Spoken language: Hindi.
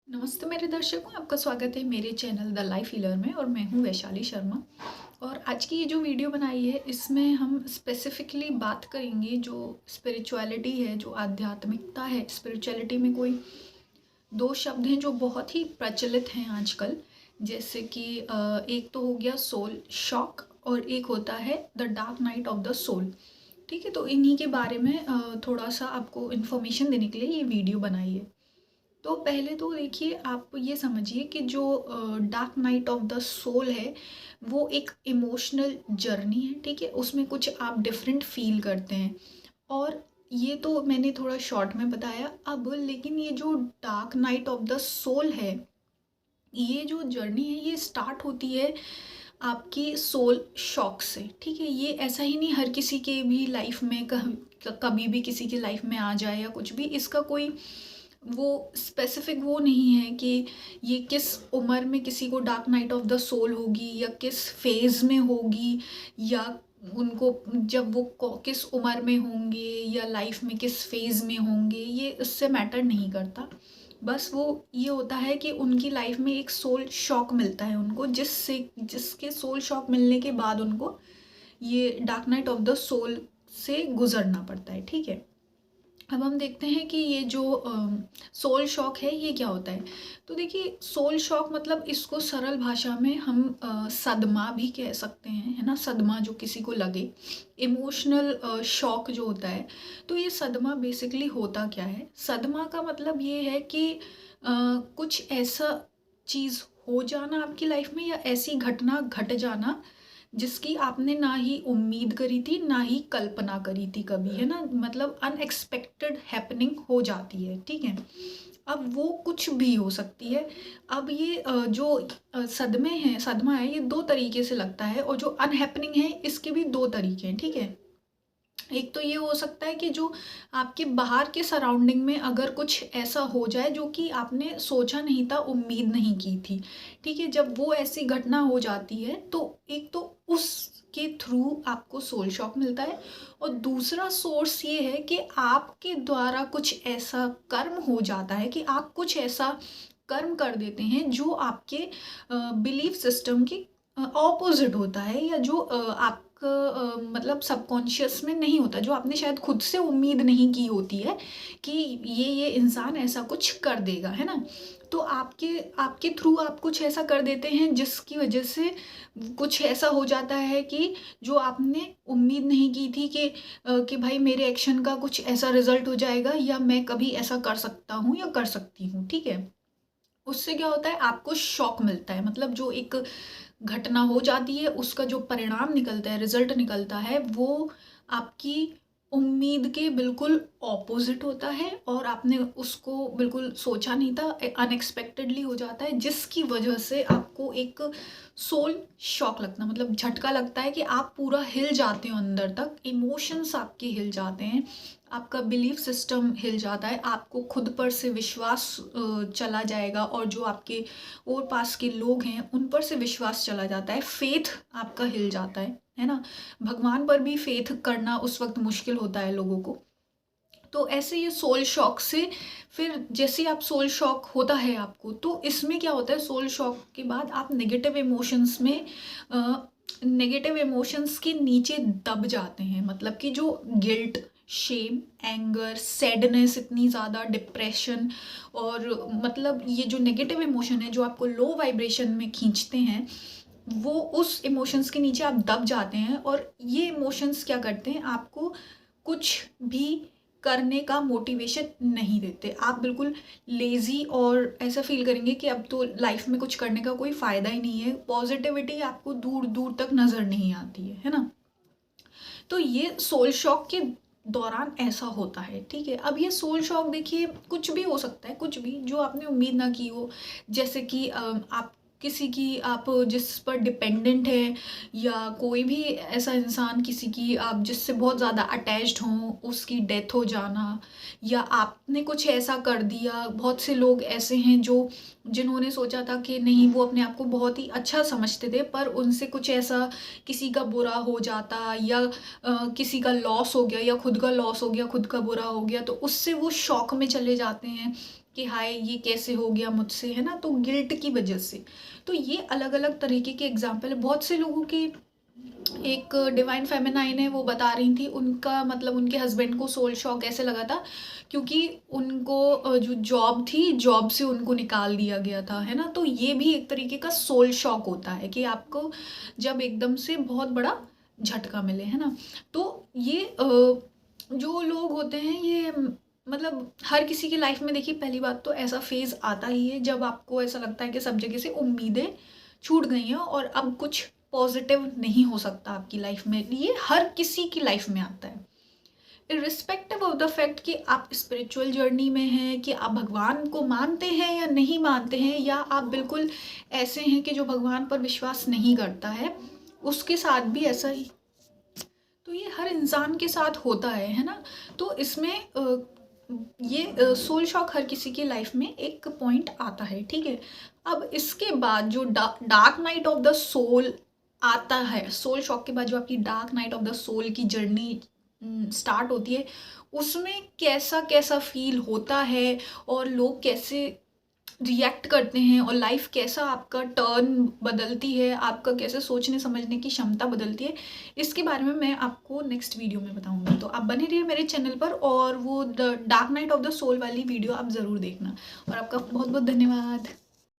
नमस्ते मेरे दर्शकों, आपका स्वागत है मेरे चैनल द लाइफ हीलर में और मैं हूं वैशाली शर्मा। और आज की ये जो वीडियो बनाई है इसमें हम स्पेसिफिकली बात करेंगे जो स्पिरिचुअलिटी है, जो आध्यात्मिकता है। स्पिरिचुअलिटी में कोई दो शब्द हैं जो बहुत ही प्रचलित हैं आजकल, जैसे कि एक तो हो गया सोल शॉक और एक होता है the dark night of the soul. ठीक है, तो इन्हीं के बारे में थोड़ा सा आपको इन्फॉर्मेशन देने के लिए ये वीडियो बनाई है। तो पहले तो देखिए, आप ये समझिए कि जो dark night of the soul है वो एक इमोशनल जर्नी है। ठीक है, उसमें कुछ आप डिफरेंट फील करते हैं। और ये तो मैंने थोड़ा शॉर्ट में बताया अब, लेकिन ये जो dark night of the soul है, ये जो जर्नी है ये स्टार्ट होती है आपकी सोल शॉक से। ठीक है, ये ऐसा ही नहीं हर किसी के भी लाइफ में कभी भी किसी की लाइफ में आ जाए या कुछ भी, इसका कोई वो स्पेसिफिक वो नहीं है कि ये किस उम्र में किसी को dark night of the soul होगी या किस फेज में होगी, या उनको जब वो किस उम्र में होंगे या लाइफ में किस फेज में होंगे, ये उससे मैटर नहीं करता। बस वो ये होता है कि उनकी लाइफ में एक सोल शॉक मिलता है उनको, जिसके सोल शॉक मिलने के बाद उनको ये dark night of the soul से गुजरना पड़ता है। ठीक है, अब हम देखते हैं कि ये जो सोल शॉक है ये क्या होता है। तो देखिए, सोल शॉक मतलब इसको सरल भाषा में हम सदमा भी कह सकते हैं, है ना। सदमा जो किसी को लगे, इमोशनल शॉक जो होता है। तो ये सदमा बेसिकली होता क्या है? सदमा का मतलब ये है कि कुछ ऐसा चीज़ हो जाना आपकी लाइफ में या ऐसी घटना घट जाना जिसकी आपने ना ही उम्मीद करी थी ना ही कल्पना करी थी कभी, है ना। मतलब अनएक्सपेक्टेड हैपनिंग हो जाती है। ठीक है, अब वो कुछ भी हो सकती है। अब ये जो सदमा है, ये दो तरीके से लगता है, और जो अनहैपनिंग है इसके भी दो तरीके हैं। ठीक है, एक तो ये हो सकता है कि जो आपके बाहर के सराउंडिंग में अगर कुछ ऐसा हो जाए जो कि आपने सोचा नहीं था, उम्मीद नहीं की थी। ठीक है, जब वो ऐसी घटना हो जाती है तो एक तो उसके थ्रू आपको सोल शॉक मिलता है, और दूसरा सोर्स ये है कि आपके द्वारा कुछ ऐसा कर्म हो जाता है कि आप कुछ ऐसा कर्म कर देते हैं जो आपके बिलीफ सिस्टम के ऑपोजिट होता है, या जो आप मतलब सबकॉन्शियस में नहीं होता, जो आपने शायद खुद से उम्मीद नहीं की होती है कि ये इंसान ऐसा कुछ कर देगा, है ना। तो आपके आपके थ्रू आप कुछ ऐसा कर देते हैं जिसकी वजह से कुछ ऐसा हो जाता है कि जो आपने उम्मीद नहीं की थी कि भाई मेरे एक्शन का कुछ ऐसा रिजल्ट हो जाएगा या मैं कभी ऐसा कर सकता हूँ या कर सकती हूँ। ठीक है, उससे क्या होता है, आपको शॉक मिलता है। मतलब जो एक घटना हो जाती है उसका जो परिणाम निकलता है, रिजल्ट निकलता है, वो आपकी उम्मीद के बिल्कुल ऑपोजिट होता है, और आपने उसको बिल्कुल सोचा नहीं था, अनएक्सपेक्टेडली हो जाता है, जिसकी वजह से आपको एक सोल शॉक लगता है। मतलब झटका लगता है कि आप पूरा हिल जाते हो, अंदर तक इमोशंस आपके हिल जाते हैं, आपका बिलीफ सिस्टम हिल जाता है, आपको खुद पर से विश्वास चला जाएगा, और जो आपके और पास के लोग हैं उन पर से विश्वास चला जाता है, फेथ आपका हिल जाता है ना। भगवान पर भी फेथ करना उस वक्त मुश्किल होता है लोगों को। तो ऐसे ये सोल शॉक से फिर जैसे आप सोल शॉक होता है आपको, तो इसमें क्या होता है, सोल शॉक के बाद आप नेगेटिव इमोशंस के नीचे दब जाते हैं। मतलब कि जो गिल्ट, शेम, एंगर, सैडनेस, इतनी ज़्यादा डिप्रेशन, और मतलब ये जो नेगेटिव इमोशन है जो आपको लो वाइब्रेशन में खींचते हैं, वो उस इमोशंस के नीचे आप दब जाते हैं। और ये इमोशंस क्या करते हैं, आपको कुछ भी करने का मोटिवेशन नहीं देते। आप बिल्कुल लेज़ी और ऐसा फील करेंगे कि अब तो लाइफ में कुछ करने का कोई फ़ायदा ही नहीं है। पॉजिटिविटी आपको दूर दूर तक नज़र नहीं आती है ना। तो ये सोल शॉक के दौरान ऐसा होता है। ठीक है, अब ये सोल शॉक देखिए कुछ भी हो सकता है, कुछ भी जो आपने उम्मीद ना की हो। जैसे कि आप किसी की, आप जिस पर डिपेंडेंट है, या कोई भी ऐसा इंसान किसी की आप जिससे बहुत ज़्यादा अटैच्ड हों, उसकी डेथ हो जाना, या आपने कुछ ऐसा कर दिया। बहुत से लोग ऐसे हैं जो जिन्होंने सोचा था कि नहीं, वो अपने आप को बहुत ही अच्छा समझते थे, पर उनसे कुछ ऐसा किसी का बुरा हो जाता, या किसी का लॉस हो गया, या खुद का लॉस हो गया, खुद का बुरा हो गया, तो उससे वो शॉक में चले जाते हैं। कि हाय ये कैसे हो गया मुझसे, है ना, तो गिल्ट की वजह से। तो ये अलग अलग तरीके के एग्जाम्पल है बहुत से लोगों की। एक डिवाइन फेमिनाइन है, वो बता रही थी उनका मतलब उनके हस्बैंड को सोल शॉक ऐसे लगा था क्योंकि उनको जो जॉब थी, जॉब से उनको निकाल दिया गया था, है ना। तो ये भी एक तरीके का सोल शॉक होता है कि आपको जब एकदम से बहुत बड़ा झटका मिले, है ना। तो ये जो लोग होते हैं ये मतलब हर किसी की लाइफ में, देखिए पहली बात तो ऐसा फेज आता ही है जब आपको ऐसा लगता है कि सब जगह से उम्मीदें छूट गई हैं और अब कुछ पॉजिटिव नहीं हो सकता आपकी लाइफ में। ये हर किसी की लाइफ में आता है, इरिस्पेक्टिव ऑफ द फैक्ट कि आप स्पिरिचुअल जर्नी में हैं, कि आप भगवान को मानते हैं या नहीं मानते हैं, या आप बिल्कुल ऐसे हैं कि जो भगवान पर विश्वास नहीं करता है, उसके साथ भी ऐसा ही। तो ये हर इंसान के साथ होता है ना। तो इसमें ये सोल शॉक हर किसी की लाइफ में एक पॉइंट आता है, ठीक है। अब इसके बाद जो dark night of the soul आता है, सोल शॉक के बाद जो आपकी dark night of the soul की जर्नी स्टार्ट होती है, उसमें कैसा कैसा फील होता है और लोग कैसे रिएक्ट करते हैं और लाइफ कैसा आपका टर्न बदलती है, आपका कैसे सोचने समझने की क्षमता बदलती है, इसके बारे में मैं आपको नेक्स्ट वीडियो में बताऊंगी। तो आप बने रहिए मेरे चैनल पर और वो the dark night of the soul वाली वीडियो आप ज़रूर देखना। और आपका बहुत बहुत धन्यवाद।